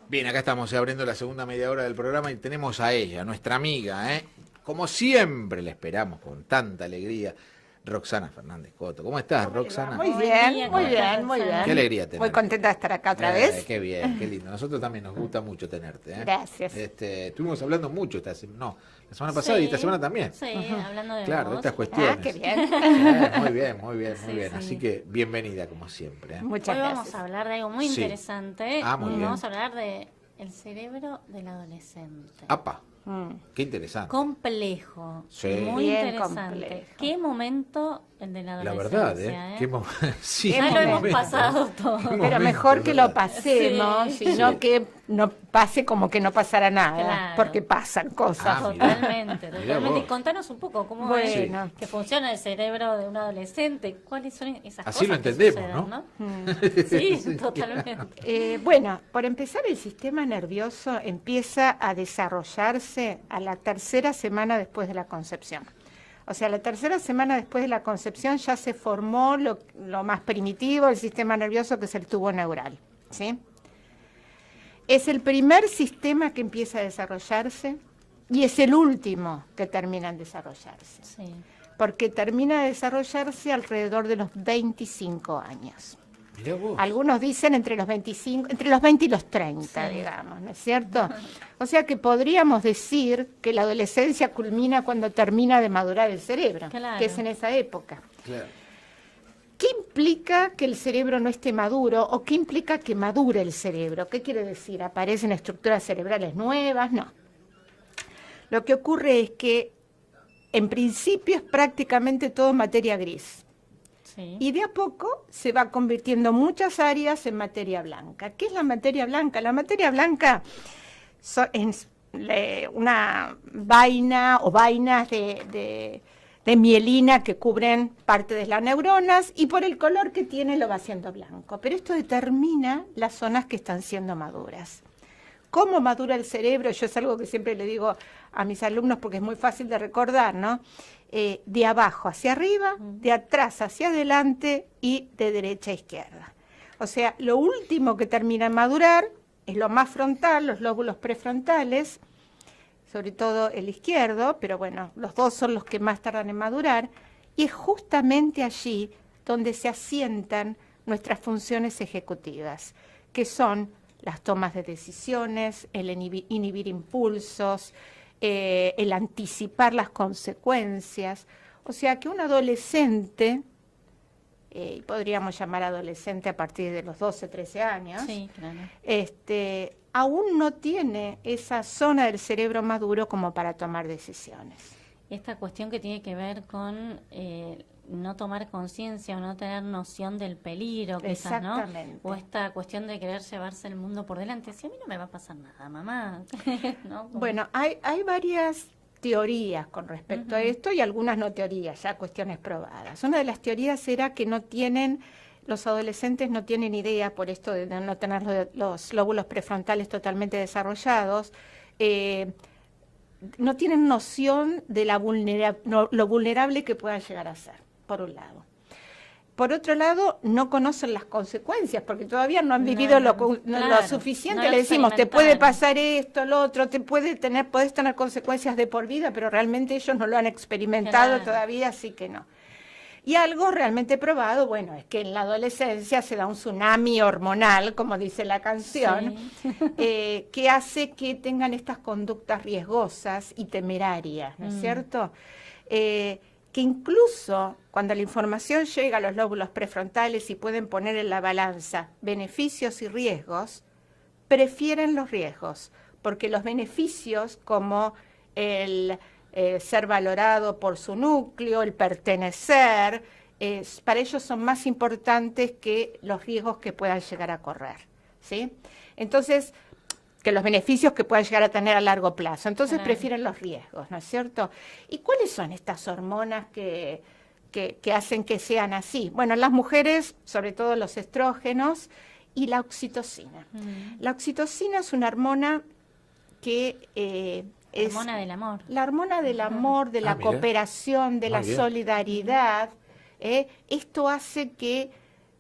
Bien, acá estamos abriendo la segunda media hora del programa y tenemos a ella, nuestra amiga, como siempre la esperamos con tanta alegría, Roxana Fernández Coto. ¿Cómo estás, Roxana? Muy Buen bien, día, muy ¿cómo estás, bien, muy Roxana? Qué bien. alegría tenerte. Muy contenta de estar acá otra vez. Qué bien, qué lindo. Nosotros también nos gusta mucho tenerte. Gracias. Estuvimos hablando mucho la semana pasada y esta semana también. Sí, hablando de Claro, de vos. estas cuestiones. Ah, qué bien. Muy bien, muy bien, muy Sí, bien. sí. Así que bienvenida como siempre. Muchas Hoy vamos gracias. a hablar de algo muy Sí. interesante. Muy bien. Vamos a hablar de el cerebro del adolescente. Apa, Mm. qué interesante. Complejo, Sí. muy Bien interesante. complejo. ¿Qué momento el de la La adolescencia? verdad, Qué sí, Ya qué lo hemos momento. pasado todo. Qué Pero momento, mejor que ¿verdad? lo pasemos, Sí. sino Sí. que no pase como que no pasara nada, Claro. porque pasan cosas. Ah, mirá. Totalmente, Mirá totalmente. Y vos. contanos un poco cómo Bueno. es que funciona el cerebro de un adolescente, cuáles son esas Así cosas lo que entendemos, suceden, ¿no? Sí, totalmente. Bueno, por empezar, el sistema nervioso empieza a desarrollarse a la tercera semana después de la concepción. O sea, la tercera semana después de la concepción ya se formó lo más primitivo del sistema nervioso, que es el tubo neural, ¿sí? Es el primer sistema que empieza a desarrollarse y es el último que termina en desarrollarse, Sí. porque termina de desarrollarse alrededor de los 25 años. Mirá vos. Algunos dicen entre los 25, entre los 20 y los 30, Sí. digamos, ¿no es cierto? O sea que podríamos decir que la adolescencia culmina cuando termina de madurar el cerebro, Claro. que es en esa época. Claro. ¿Qué implica que el cerebro no esté maduro o qué implica que madure el cerebro? ¿Qué quiere decir? ¿Aparecen estructuras cerebrales nuevas? No. Lo que ocurre es que en principio es prácticamente todo materia gris. Sí. Y de a poco se va convirtiendo muchas áreas en materia blanca. ¿Qué es la materia blanca? La materia blanca es una vaina o vainas de mielina que cubren parte de las neuronas y por el color que tiene lo va haciendo blanco. Pero esto determina las zonas que están siendo maduras. ¿Cómo madura el cerebro? Yo es algo que siempre le digo a mis alumnos porque es muy fácil de recordar, ¿no? De abajo hacia arriba, de atrás hacia adelante y de derecha a izquierda. O sea, lo último que termina en madurar es lo más frontal, los lóbulos prefrontales, sobre todo el izquierdo, pero bueno, los dos son los que más tardan en madurar, y es justamente allí donde se asientan nuestras funciones ejecutivas, que son las tomas de decisiones, el inhibir impulsos, el anticipar las consecuencias. O sea que un adolescente, podríamos llamar adolescente a partir de los 12, 13 años, Sí, claro. aún no tiene esa zona del cerebro maduro como para tomar decisiones. Esta cuestión que tiene que ver con no tomar conciencia o no tener noción del peligro, quizás, ¿no? Exactamente. O esta cuestión de querer llevarse el mundo por delante. Si a mí no me va a pasar nada, mamá. ¿No? Como- Bueno, hay varias teorías con respecto a esto y algunas no teorías, ya cuestiones probadas. Una de las teorías era que los adolescentes no tienen idea, por esto de no tener los lóbulos prefrontales totalmente desarrollados, no tienen noción de lo vulnerable que puedan llegar a ser, por un lado. Por otro lado, no conocen las consecuencias, porque todavía no han vivido lo claro, suficiente. no lo Le decimos, te puede experimentaron. pasar esto, lo otro, podés tener consecuencias de por vida, pero realmente ellos no lo han experimentado Claro. todavía, así que no. Y algo realmente probado, bueno, es que en la adolescencia se da un tsunami hormonal, como dice la canción, que hace que tengan estas conductas riesgosas y temerarias, ¿no es cierto? Que incluso cuando la información llega a los lóbulos prefrontales y pueden poner en la balanza beneficios y riesgos, prefieren los riesgos, porque los beneficios como el ser valorado por su núcleo, el pertenecer, para ellos son más importantes que los riesgos que puedan llegar a correr, ¿sí? Entonces, que los beneficios que puedan llegar a tener a largo plazo. Entonces prefieren los riesgos, ¿no es cierto? ¿Y cuáles son estas hormonas que hacen que sean así? Bueno, en las mujeres, sobre todo los estrógenos y la oxitocina. La oxitocina es una hormona que es hormona del amor. la hormona del amor, de la mira. cooperación, de la Muy bien. solidaridad. Esto hace que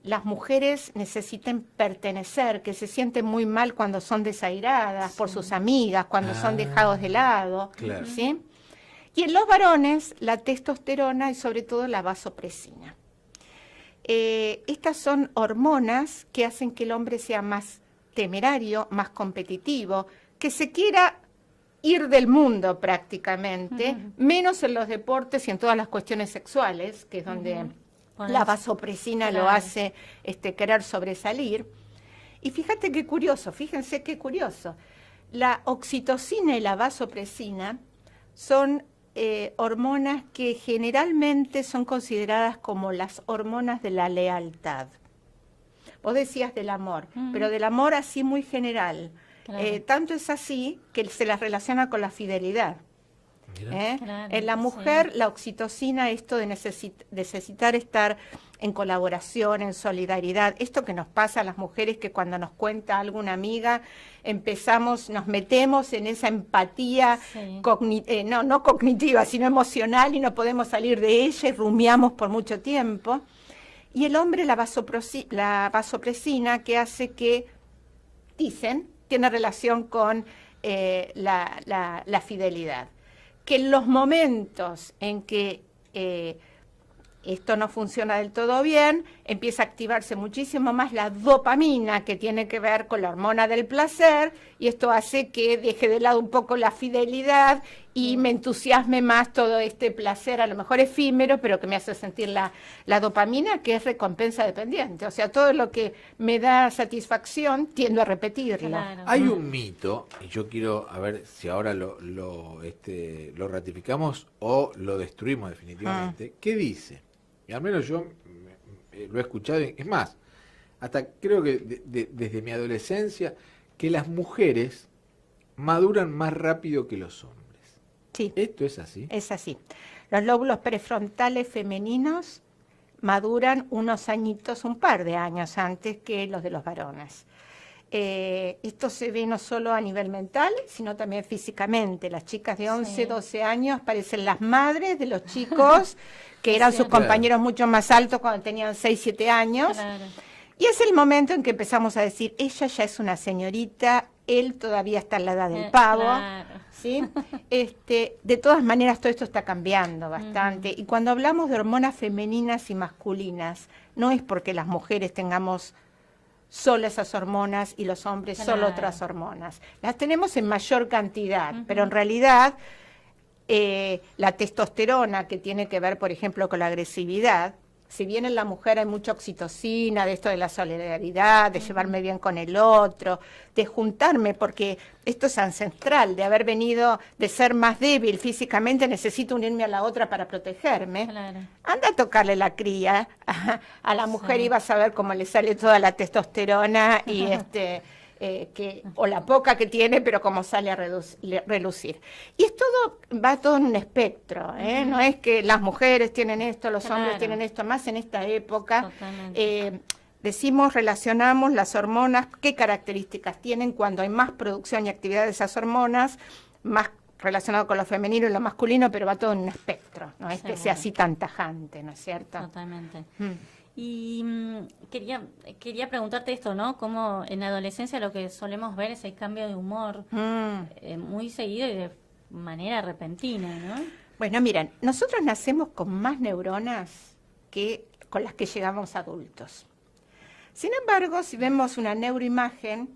las mujeres necesiten pertenecer, que se sienten muy mal cuando son desairadas por sus amigas, cuando son dejados de lado, claro. ¿sí? Y en los varones, la testosterona y sobre todo la vasopresina. Estas son hormonas que hacen que el hombre sea más temerario, más competitivo, que se quiera ir del mundo prácticamente, menos en los deportes y en todas las cuestiones sexuales, que es donde la vasopresina lo hace querer sobresalir. Y fíjate qué curioso, fíjense qué curioso. La oxitocina y la vasopresina son hormonas que generalmente son consideradas como las hormonas de la lealtad. Vos decías del amor, pero del amor así muy general. Claro. Tanto es así que se las relaciona con la fidelidad. Claro, en la mujer, la oxitocina, esto de necesitar estar en colaboración, en solidaridad, esto que nos pasa a las mujeres, que cuando nos cuenta alguna amiga, nos metemos en esa empatía, no cognitiva, sino emocional, y no podemos salir de ella y rumiamos por mucho tiempo. Y el hombre, la vasopresina, que hace que, dicen, tiene relación con la fidelidad. Que en los momentos en que esto no funciona del todo bien, empieza a activarse muchísimo más la dopamina, que tiene que ver con la hormona del placer, y esto hace que deje de lado un poco la fidelidad y me entusiasme más todo este placer, a lo mejor efímero, pero que me hace sentir la dopamina, que es recompensa dependiente. O sea, todo lo que me da satisfacción, tiendo a repetirlo. Claro. Hay un mito, y yo quiero a ver si ahora lo ratificamos o lo destruimos definitivamente, que dice, y al menos yo lo he escuchado, es más, hasta creo que desde mi adolescencia, que las mujeres maduran más rápido que los hombres. Sí. ¿Esto es así? Es así. Los lóbulos prefrontales femeninos maduran unos añitos, un par de años antes que los de los varones. Esto se ve no solo a nivel mental, sino también físicamente. Las chicas de 11, 12 años parecen las madres de los chicos que eran sus compañeros mucho más altos cuando tenían 6, 7 años. Claro. Y es el momento en que empezamos a decir, ella ya es una señorita, él todavía está en la edad del pavo. Claro. ¿Sí? De todas maneras, todo esto está cambiando bastante. Y cuando hablamos de hormonas femeninas y masculinas, no es porque las mujeres tengamos solo esas hormonas y los hombres solo otras hormonas. Las tenemos en mayor cantidad, pero en realidad la testosterona, que tiene que ver, por ejemplo, con la agresividad, si bien en la mujer hay mucha oxitocina, de esto de la solidaridad, de llevarme bien con el otro, de juntarme, porque esto es ancestral, de haber venido, de ser más débil físicamente, necesito unirme a la otra para protegerme. Claro. Anda a tocarle la cría a la mujer y vas a ver cómo le sale toda la testosterona y o la poca que tiene, pero como sale a relucir. Y es todo, va todo en un espectro, no es que las mujeres tienen esto, los hombres tienen esto, más en esta época. Relacionamos las hormonas, qué características tienen cuando hay más producción y actividad de esas hormonas, más relacionado con lo femenino y lo masculino, pero va todo en un espectro, no es que sea así tan tajante, ¿no es cierto? Totalmente. Y quería preguntarte esto, ¿no? Como en la adolescencia lo que solemos ver es el cambio de humor muy seguido y de manera repentina, ¿no? Bueno, miren, nosotros nacemos con más neuronas que con las que llegamos adultos. Sin embargo, si vemos una neuroimagen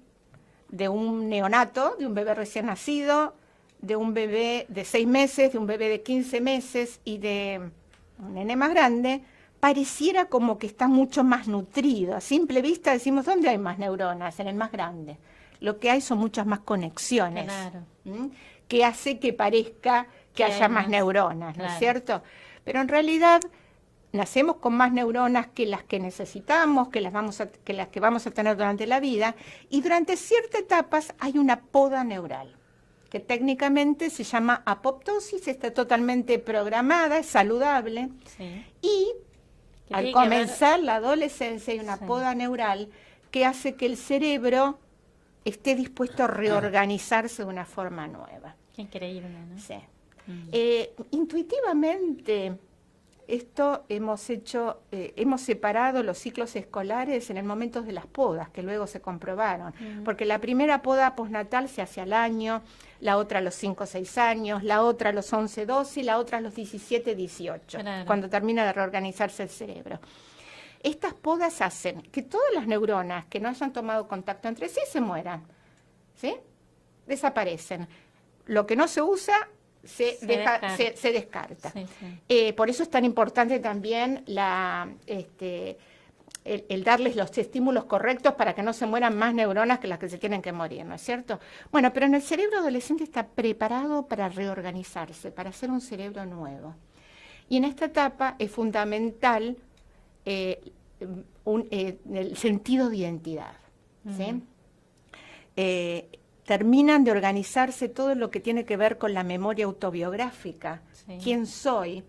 de un neonato, de un bebé recién nacido, de un bebé de 6 meses, de un bebé de 15 meses y de un nene más grande, pareciera como que está mucho más nutrido. A simple vista decimos, ¿dónde hay más neuronas? En el más grande. Lo que hay son muchas más conexiones, que hace que parezca que haya más neuronas, ¿no es cierto? Pero en realidad nacemos con más neuronas que las que necesitamos, que las que vamos a tener durante la vida, y durante ciertas etapas hay una poda neural, que técnicamente se llama apoptosis, está totalmente programada, es saludable, y al comenzar la adolescencia hay una poda neural que hace que el cerebro esté dispuesto a reorganizarse de una forma nueva. Qué increíble, ¿no? Sí. Intuitivamente, esto hemos separado los ciclos escolares en el momento de las podas, que luego se comprobaron, porque la primera poda postnatal se hace al año, la otra a los 5 o 6 años, la otra a los 11, 12 y la otra a los 17, 18, Claro. cuando termina de reorganizarse el cerebro. Estas podas hacen que todas las neuronas que no hayan tomado contacto entre sí se mueran, ¿sí? Desaparecen. Lo que no se usa se descarta. Sí, sí. Por eso es tan importante también el darles los estímulos correctos para que no se mueran más neuronas que las que se tienen que morir, ¿no es cierto? Bueno, pero en el cerebro adolescente está preparado para reorganizarse, para hacer un cerebro nuevo. Y en esta etapa es fundamental el sentido de identidad, ¿sí? Terminan de organizarse todo lo que tiene que ver con la memoria autobiográfica, Sí. quién soy,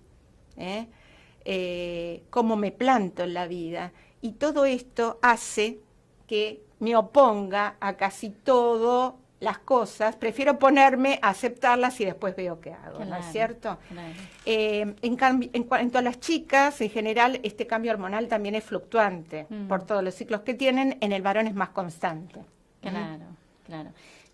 cómo me planto en la vida, y todo esto hace que me oponga a casi todas las cosas, prefiero ponerme a aceptarlas y después veo qué hago, ¿no es cierto? Claro. En cuanto a las chicas, en general, este cambio hormonal también es fluctuante por todos los ciclos que tienen, en el varón es más constante. Claro, claro.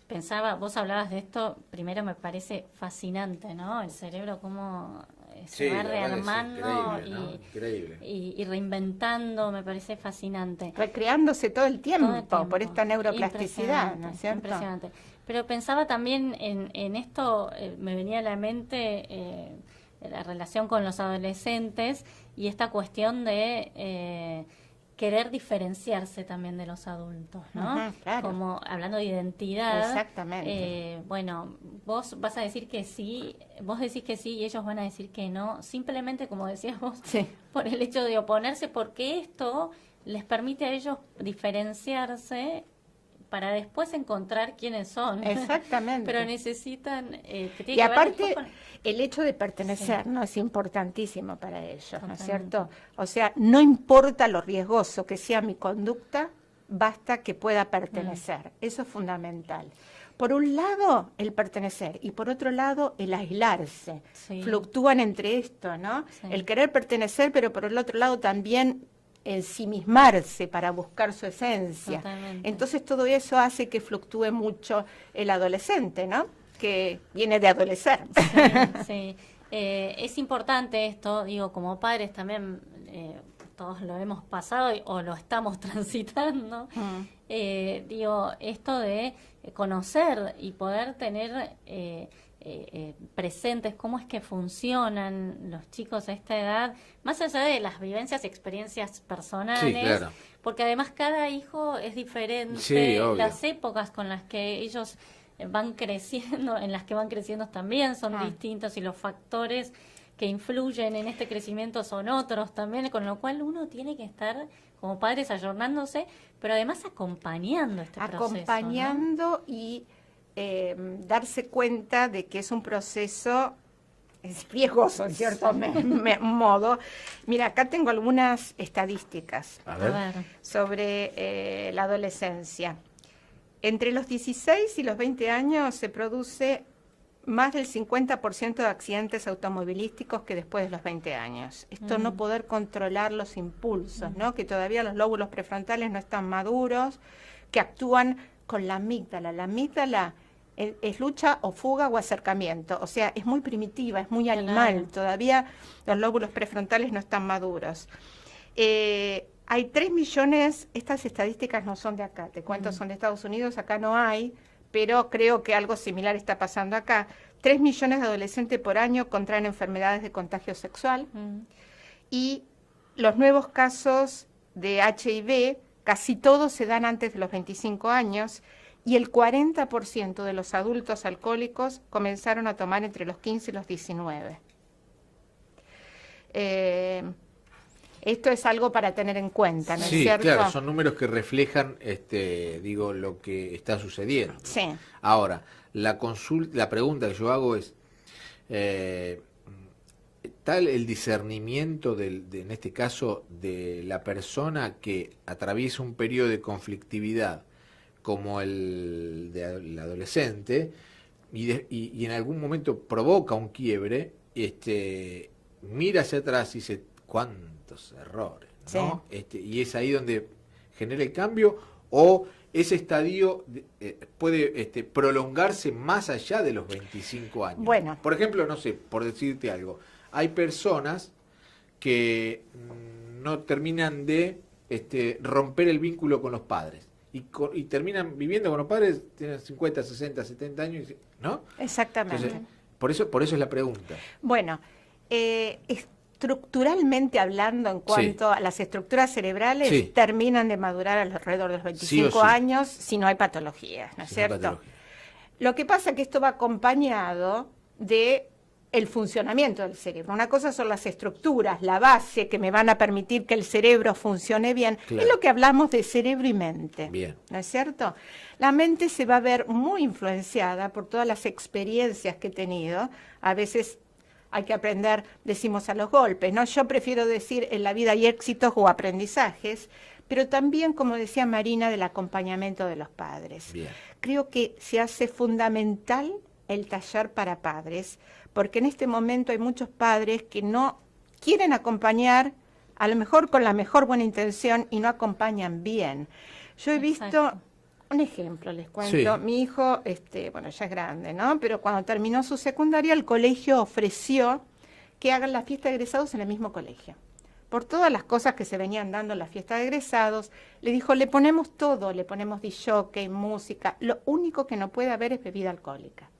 Pensaba, vos hablabas de esto, primero me parece fascinante, ¿no? El cerebro cómo se va la verdad que es rearmando increíble, ¿no? Increíble. y reinventando, me parece fascinante. Recreándose todo el tiempo, Todo el tiempo. por esta neuroplasticidad, ¿no es cierto? Impresionante. Pero pensaba también en esto, me venía a la mente la relación con los adolescentes y esta cuestión de querer diferenciarse también de los adultos, ¿no? Ajá, claro. Como hablando de identidad. Exactamente. Bueno, vos vas a decir que sí, vos decís que sí y ellos van a decir que no, simplemente como decías vos, Sí. por el hecho de oponerse, porque esto les permite a ellos diferenciarse para después encontrar quiénes son. Exactamente. Pero necesitan... que tiene Y que ver aparte, después con- el hecho de pertenecer, ¿no? Es importantísimo para ellos, ¿no es Totalmente. cierto? O sea, no importa lo riesgoso que sea mi conducta, basta que pueda pertenecer. Eso es fundamental. Por un lado, el pertenecer, y por otro lado, el aislarse. Sí. Fluctúan entre esto, ¿no? Sí. El querer pertenecer, pero por el otro lado también ensimismarse para buscar su esencia. Totalmente. Entonces todo eso hace que fluctúe mucho el adolescente, ¿no? Que viene de adolecer. Sí. Es importante esto, digo, como padres también, todos lo hemos pasado o lo estamos transitando. Digo, esto de conocer y poder tener presentes cómo es que funcionan los chicos a esta edad, más allá de las vivencias, experiencias personales, Sí, claro. porque además cada hijo es diferente, Sí, obvio. las épocas con las que ellos van creciendo, en las que van creciendo también son distintos y los factores que influyen en este crecimiento son otros también, con lo cual uno tiene que estar como padres ayornándose, pero además acompañando este proceso, ¿no? Acompañando y darse cuenta de que es un proceso es riesgoso, en cierto modo. Mira, acá tengo algunas estadísticas A A ver. ver. sobre la adolescencia. Entre los 16 y los 20 años se produce más del 50% de accidentes automovilísticos que después de los 20 años. Esto no poder controlar los impulsos, ¿no? Que todavía los lóbulos prefrontales no están maduros, que actúan con la amígdala. La amígdala es lucha o fuga o acercamiento, o sea, es muy primitiva, es muy animal, Claro. todavía los lóbulos prefrontales no están maduros. Hay 3 millones, estas estadísticas no son de acá, te cuento, son de Estados Unidos, acá no hay, pero creo que algo similar está pasando acá. 3 millones de adolescentes por año contraen enfermedades de contagio sexual y los nuevos casos de HIV, casi todos se dan antes de los 25 años y el 40% de los adultos alcohólicos comenzaron a tomar entre los 15 y los 19. Esto es algo para tener en cuenta, ¿no es Sí, cierto? claro, son números que reflejan, digo, lo que está sucediendo. Sí. Ahora, la pregunta que yo hago es, ¿tal el discernimiento en este caso de la persona que atraviesa un periodo de conflictividad como el del adolescente y en algún momento provoca un quiebre, mira hacia atrás y dice, cuántos errores, ¿no? Y es ahí donde genera el cambio, o ese estadio puede prolongarse más allá de los 25 años. Bueno. Por ejemplo, no sé, por decirte algo, hay personas que no terminan de romper el vínculo con los padres y terminan viviendo con los padres, tienen 50, 60, 70 años, ¿no? Exactamente. Entonces, por eso es la pregunta. Bueno, estructuralmente hablando, en cuanto a las estructuras cerebrales, terminan de madurar alrededor de los 25 años si no hay patologías, ¿no es cierto? Lo que pasa es que esto va acompañado de el funcionamiento del cerebro. Una cosa son las estructuras, la base que me van a permitir que el cerebro funcione bien. Claro. Es lo que hablamos de cerebro y mente. Bien. ¿No es cierto? La mente se va a ver muy influenciada por todas las experiencias que he tenido. A veces hay que aprender, decimos, a los golpes, ¿no? Yo prefiero decir en la vida hay éxitos o aprendizajes, pero también, como decía Marina, del acompañamiento de los padres. Bien. Creo que se hace fundamental el taller para padres, porque en este momento hay muchos padres que no quieren acompañar, a lo mejor con la mejor buena intención, y no acompañan bien. Yo he visto un ejemplo, les cuento. Sí. Mi hijo, bueno, ya es grande, ¿no? Pero cuando terminó su secundaria, el colegio ofreció que hagan la fiesta de egresados en el mismo colegio. Por todas las cosas que se venían dando en la fiesta de egresados, le dijo, le ponemos todo, le ponemos disc-jockey, música, lo único que no puede haber es bebida alcohólica.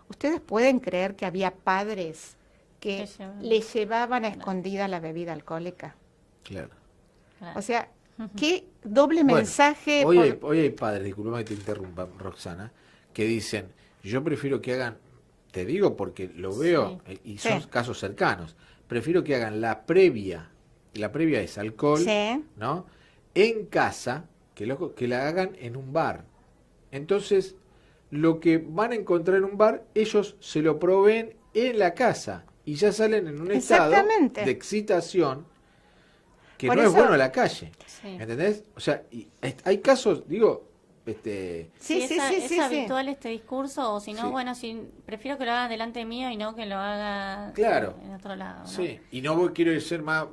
¿Ustedes pueden creer que había padres que le llevaban a escondida la bebida alcohólica? Claro. O sea, qué doble mensaje. Hoy hay padres, disculpame que te interrumpa, Roxana, que dicen, yo prefiero que hagan, te digo porque lo veo, y son casos cercanos, prefiero que hagan la previa, y la previa es alcohol, ¿no? En casa, que la hagan en un bar. Entonces, lo que van a encontrar en un bar, ellos se lo proveen en la casa y ya salen en un estado de excitación que no es bueno a la calle. ¿Entendés? O sea, hay casos, digo, ¿Es habitual este discurso? O si no, bueno, prefiero que lo haga delante mío y no que lo haga en otro lado, ¿no? Sí, y no quiero ser más,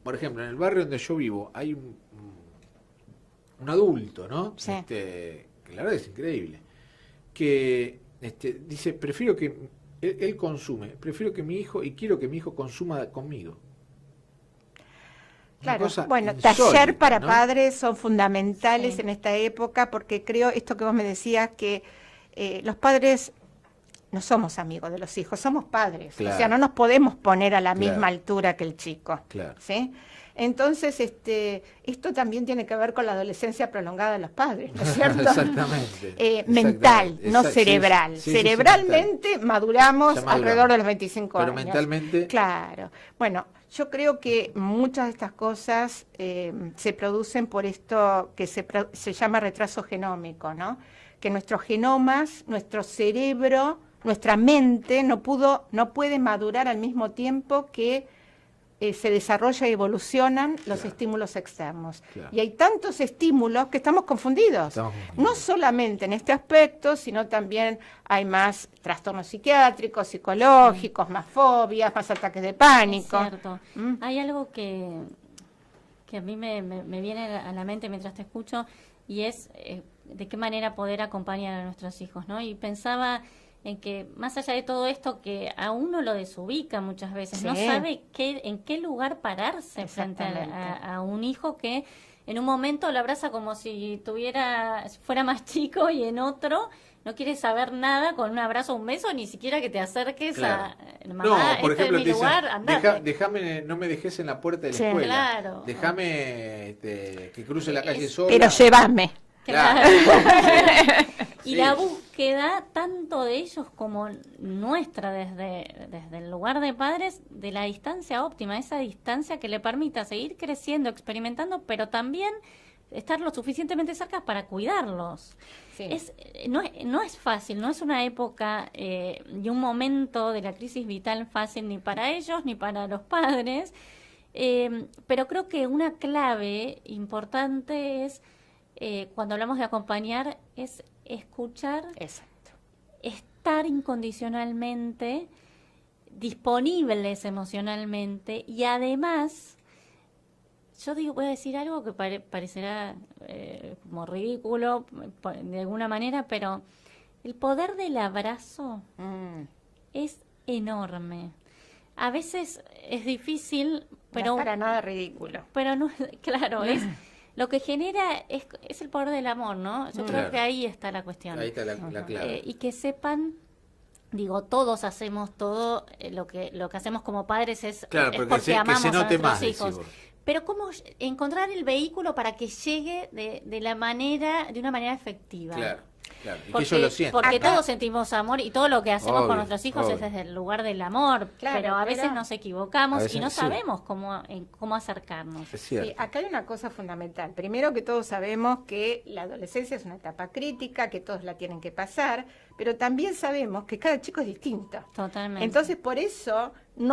por ejemplo, en el barrio donde yo vivo hay un adulto, ¿no? Que la verdad es increíble, que dice, prefiero que él consume, prefiero que mi hijo, y quiero que mi hijo consuma conmigo. Claro, bueno, taller para padres son fundamentales en esta época, porque creo, esto que vos me decías, que los padres no somos amigos de los hijos, somos padres. Claro. O sea, no nos podemos poner a la misma altura que el chico. Claro. ¿Sí? Entonces, esto también tiene que ver con la adolescencia prolongada de los padres, ¿no es cierto? Exactamente. Mental, no cerebral. Cerebralmente maduramos alrededor de los 25 años. Pero mentalmente... Claro. Bueno, yo creo que muchas de estas cosas se producen por esto que se llama retraso genómico, ¿no? Que nuestros genomas, nuestro cerebro, nuestra mente no puede madurar al mismo tiempo que se desarrolla y evolucionan los estímulos externos. Claro. Y hay tantos estímulos que estamos confundidos. No solamente en este aspecto, sino también hay más trastornos psiquiátricos, psicológicos, más fobias, más ataques de pánico. Es cierto. Hay algo que a mí me viene a la mente mientras te escucho, y es de qué manera poder acompañar a nuestros hijos, ¿no? Y pensaba en que más allá de todo esto que a uno lo desubica muchas veces, no sabe en qué lugar pararse frente a un hijo que en un momento lo abraza como si fuera más chico, y en otro no quiere saber nada, con un abrazo o un beso, ni siquiera que te acerques a mamá, por ejemplo, es mi lugar, andate. Déjame, no me dejes en la puerta de la escuela. Claro. Déjame que cruce la calle sola. Pero llévame. Claro. Y la búsqueda, tanto de ellos como nuestra, desde el lugar de padres, de la distancia óptima, esa distancia que le permita seguir creciendo, experimentando, pero también estar lo suficientemente cerca para cuidarlos. No es fácil, no es una época y un momento de la crisis vital fácil ni para ellos ni para los padres, pero creo que una clave importante es, cuando hablamos de acompañar, es escuchar, estar incondicionalmente, disponibles emocionalmente y además, yo digo, voy a decir algo que parecerá como ridículo de alguna manera, pero el poder del abrazo es enorme. A veces es difícil, pero no es para nada ridículo. Pero no, claro, es lo que genera es el poder del amor, ¿no? Yo creo que ahí está la cuestión. Ahí está la clave. Y que sepan, digo, todos hacemos todo lo que hacemos como padres es, claro, es porque amamos que se a note nuestros más, hijos. decimos. Pero cómo encontrar el vehículo para que llegue de una manera efectiva. Claro. Claro, y porque, que ellos lo sientan. porque todos sentimos amor y todo lo que hacemos con nuestros hijos obvio. es desde el lugar del amor, Claro, pero a veces nos equivocamos veces y no sí. sabemos cómo acercarnos. Es cierto. Sí, acá hay una cosa fundamental. Primero, que todos sabemos que la adolescencia es una etapa crítica, que todos la tienen que pasar, pero también sabemos que cada chico es distinto. Totalmente. Entonces, por eso,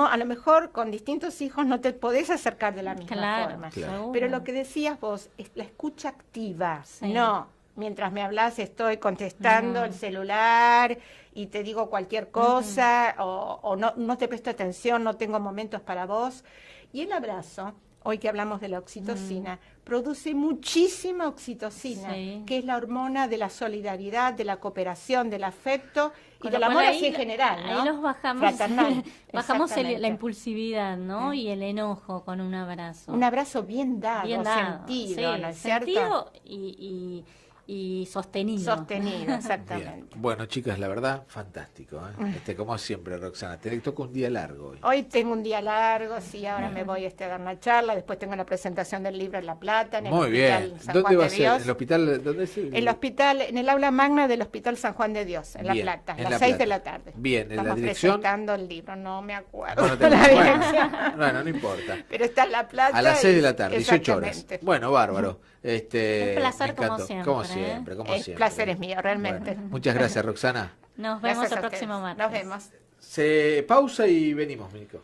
a lo mejor con distintos hijos no te podés acercar de la misma forma. Claro. Pero lo que decías vos es la escucha activa. Sí. No, mientras me hablas estoy contestando el celular y te digo cualquier cosa o no te presto atención, no tengo momentos para vos. Y el abrazo, hoy que hablamos de la oxitocina, produce muchísima oxitocina, que es la hormona de la solidaridad, de la cooperación, del afecto y del amor así en general, ¿no? Ahí los bajamos, fraternal. bajamos Exactamente. la impulsividad, ¿no? Y el enojo con un abrazo. Un abrazo bien dado, sentido, sí, ¿no es cierto? sentido y sostenido. Sostenido, exactamente. Bien. Bueno, chicas, la verdad, fantástico. Como siempre, Roxana, te toca un día largo hoy. Hoy tengo un día largo, sí, ahora me voy a dar una charla, después tengo la presentación del libro en La Plata, en el Muy Hospital bien. San ¿Dónde Juan va de a ser? Dios. ¿En el hospital? ¿Dónde es? El hospital, en el aula magna del Hospital San Juan de Dios, en La Bien, Plata, en a La las 6 Plata. de la tarde. Bien, ¿en la Estamos dirección? presentando el libro, no me acuerdo Bueno, de la dirección. bueno, no importa. Pero está en La Plata. A las 6 de la y- tarde, 18 horas. exactamente. Bueno, bárbaro. Un placer me encantó. como siempre. Como siempre, como El siempre. placer es mío, realmente. Bueno, muchas gracias, Roxana. Nos vemos Gracias el a próximo ustedes. martes. Nos vemos. Se pausa y venimos, Milico.